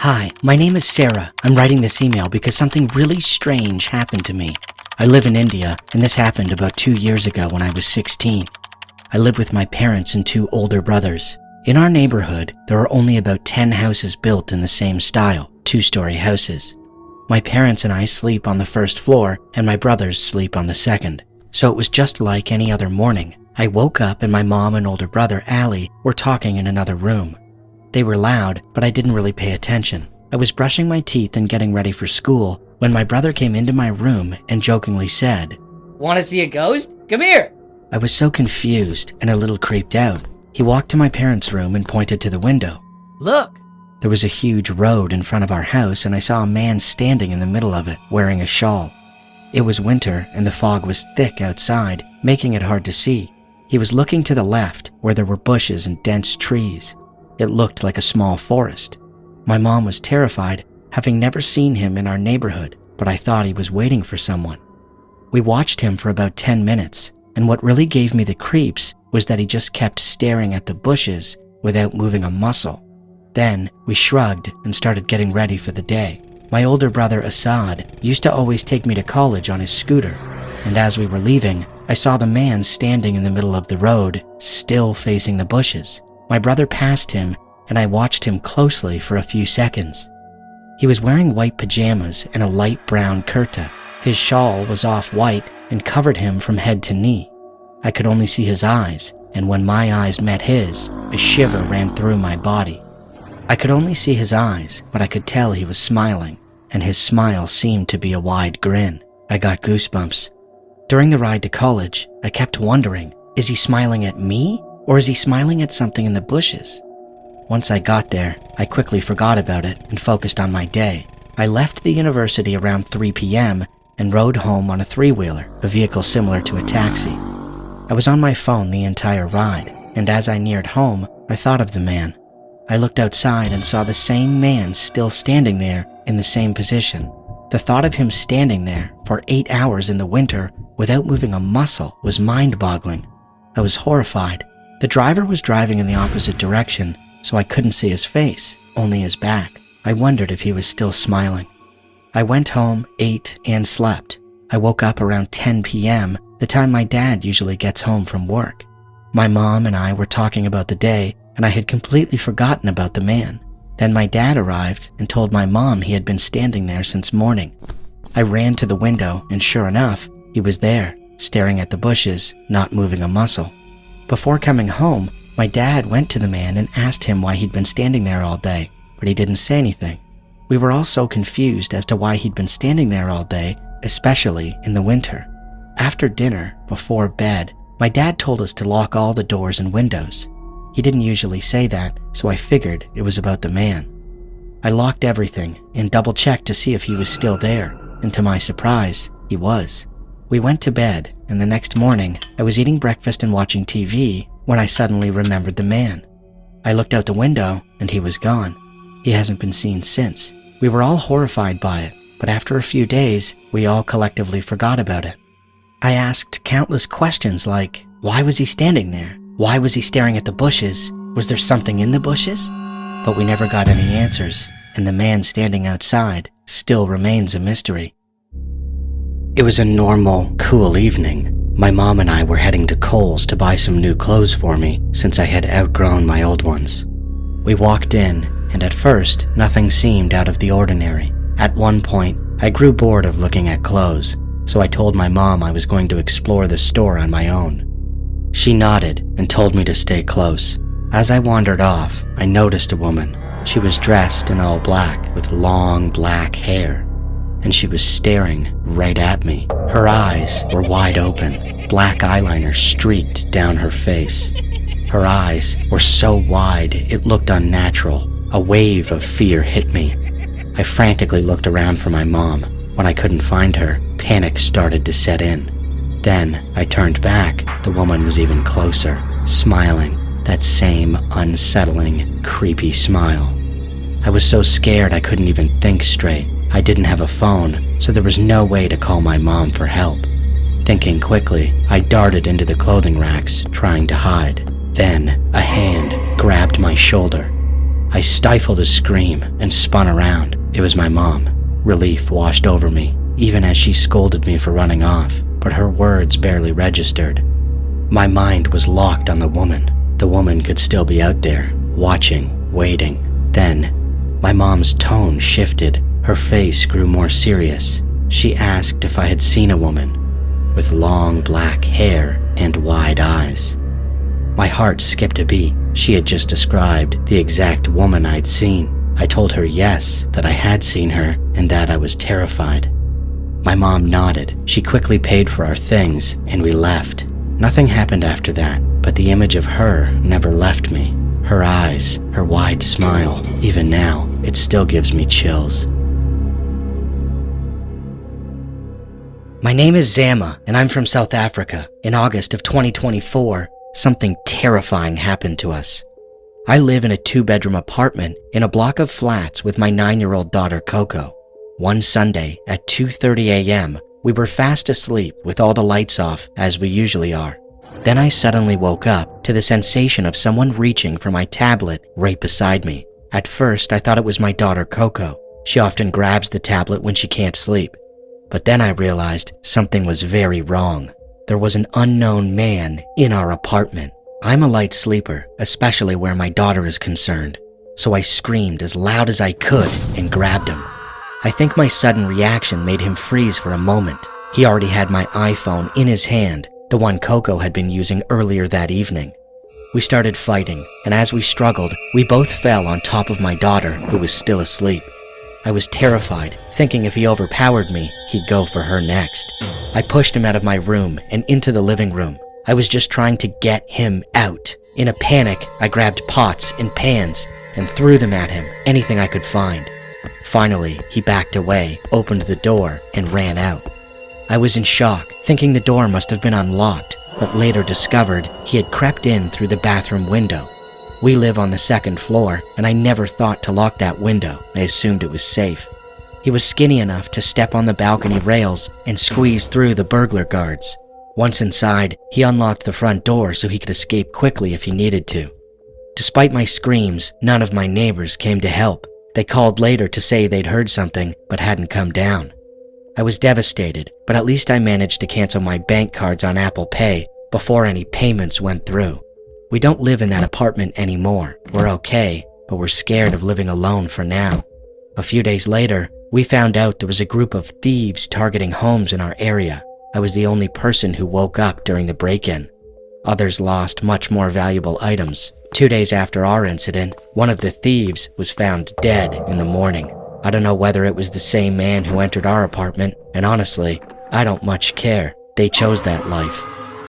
Hi, my name is Sarah. I'm writing this email because something really strange happened to me. I live in India, and this happened about 2 years ago when I was 16. I live with my parents and 2 older brothers. In our neighborhood, there are only about 10 houses built in the same style, 2-story houses. My parents and I sleep on the first floor, and my brothers sleep on the second. So it was just like any other morning. I woke up and my mom and older brother, Ali, were talking in another room. They were loud, but I didn't really pay attention. I was brushing my teeth and getting ready for school when my brother came into my room and jokingly said, "Want to see a ghost? Come here." I was so confused and a little creeped out. He walked to my parents' room and pointed to the window. "Look." There was a huge road in front of our house, and I saw a man standing in the middle of it, wearing a shawl. It was winter, and the fog was thick outside, making it hard to see. He was looking to the left, where there were bushes and dense trees. It looked like a small forest. My mom was terrified, having never seen him in our neighborhood, but I thought he was waiting for someone. We watched him for about 10 minutes, and what really gave me the creeps was that he just kept staring at the bushes without moving a muscle. Then we shrugged and started getting ready for the day. My older brother Assad used to always take me to college on his scooter, and as we were leaving, I saw the man standing in the middle of the road, still facing the bushes. My brother passed him, and I watched him closely for a few seconds. He was wearing white pajamas and a light brown kurta. His shawl was off-white and covered him from head to knee. I could only see his eyes, and when my eyes met his, a shiver ran through my body. I could only see his eyes, but I could tell he was smiling, and his smile seemed to be a wide grin. I got goosebumps. During the ride to college, I kept wondering, is he smiling at me, or is he smiling at something in the bushes? Once I got there, I quickly forgot about it and focused on my day. I left the university around 3 p.m. and rode home on a 3-wheeler, a vehicle similar to a taxi. I was on my phone the entire ride, and as I neared home, I thought of the man. I looked outside and saw the same man still standing there in the same position. The thought of him standing there for 8 hours in the winter without moving a muscle was mind-boggling. I was horrified. The driver was driving in the opposite direction, so I couldn't see his face, only his back. I wondered if he was still smiling. I went home, ate, and slept. I woke up around 10 p.m., the time my dad usually gets home from work. My mom and I were talking about the day, and I had completely forgotten about the man. Then my dad arrived and told my mom he had been standing there since morning. I ran to the window, and sure enough, he was there, staring at the bushes, not moving a muscle. Before coming home, my dad went to the man and asked him why he'd been standing there all day, but he didn't say anything. We were all so confused as to why he'd been standing there all day, especially in the winter. After dinner, before bed, my dad told us to lock all the doors and windows. He didn't usually say that, so I figured it was about the man. I locked everything and double-checked to see if he was still there, and to my surprise, he was. We went to bed, and the next morning, I was eating breakfast and watching TV when I suddenly remembered the man. I looked out the window, and he was gone. He hasn't been seen since. We were all horrified by it, but after a few days, we all collectively forgot about it. I asked countless questions like, why was he standing there? Why was he staring at the bushes? Was there something in the bushes? But we never got any answers, and the man standing outside still remains a mystery. It was a normal, cool evening. My mom and I were heading to Kohl's to buy some new clothes for me since I had outgrown my old ones. We walked in, and at first, nothing seemed out of the ordinary. At one point, I grew bored of looking at clothes, so I told my mom I was going to explore the store on my own. She nodded and told me to stay close. As I wandered off, I noticed a woman. She was dressed in all black with long black hair, and she was staring right at me. Her eyes were wide open, black eyeliner streaked down her face. Her eyes were so wide it looked unnatural. A wave of fear hit me. I frantically looked around for my mom. When I couldn't find her, panic started to set in. Then I turned back. The woman was even closer, smiling, that same unsettling, creepy smile. I was so scared I couldn't even think straight. I didn't have a phone, so there was no way to call my mom for help. Thinking quickly, I darted into the clothing racks, trying to hide. Then a hand grabbed my shoulder. I stifled a scream and spun around. It was my mom. Relief washed over me, even as she scolded me for running off, but her words barely registered. My mind was locked on the woman. The woman could still be out there, watching, waiting. Then, my mom's tone shifted. Her face grew more serious. She asked if I had seen a woman with long black hair and wide eyes. My heart skipped a beat. She had just described the exact woman I'd seen. I told her yes, that I had seen her and that I was terrified. My mom nodded. She quickly paid for our things and we left. Nothing happened after that, but the image of her never left me. Her eyes, her wide smile, even now, it still gives me chills. My name is Zama, and I'm from South Africa. In August of 2024, something terrifying happened to us. I live in a 2-bedroom apartment in a block of flats with my 9-year-old daughter Coco. One Sunday at 2:30 a.m., we were fast asleep with all the lights off as we usually are. Then I suddenly woke up to the sensation of someone reaching for my tablet right beside me. At first, I thought it was my daughter Coco. She often grabs the tablet when she can't sleep. But then I realized something was very wrong. There was an unknown man in our apartment. I'm a light sleeper, especially where my daughter is concerned. So I screamed as loud as I could and grabbed him. I think my sudden reaction made him freeze for a moment. He already had my iPhone in his hand, the one Coco had been using earlier that evening. We started fighting, and as we struggled, we both fell on top of my daughter, who was still asleep. I was terrified, thinking if he overpowered me, he'd go for her next. I pushed him out of my room and into the living room. I was just trying to get him out. In a panic, I grabbed pots and pans and threw them at him, anything I could find. Finally, he backed away, opened the door, and ran out. I was in shock, thinking the door must have been unlocked, but later discovered he had crept in through the bathroom window. We live on the 2nd floor, and I never thought to lock that window. I assumed it was safe. He was skinny enough to step on the balcony rails and squeeze through the burglar guards. Once inside, he unlocked the front door so he could escape quickly if he needed to. Despite my screams, none of my neighbors came to help. They called later to say they'd heard something, but hadn't come down. I was devastated, but at least I managed to cancel my bank cards on Apple Pay before any payments went through. We don't live in that apartment anymore. We're okay, but we're scared of living alone for now. A few days later, we found out there was a group of thieves targeting homes in our area. I was the only person who woke up during the break-in. Others lost much more valuable items. 2 days after our incident, one of the thieves was found dead in the morning. I don't know whether it was the same man who entered our apartment, and honestly, I don't much care. They chose that life.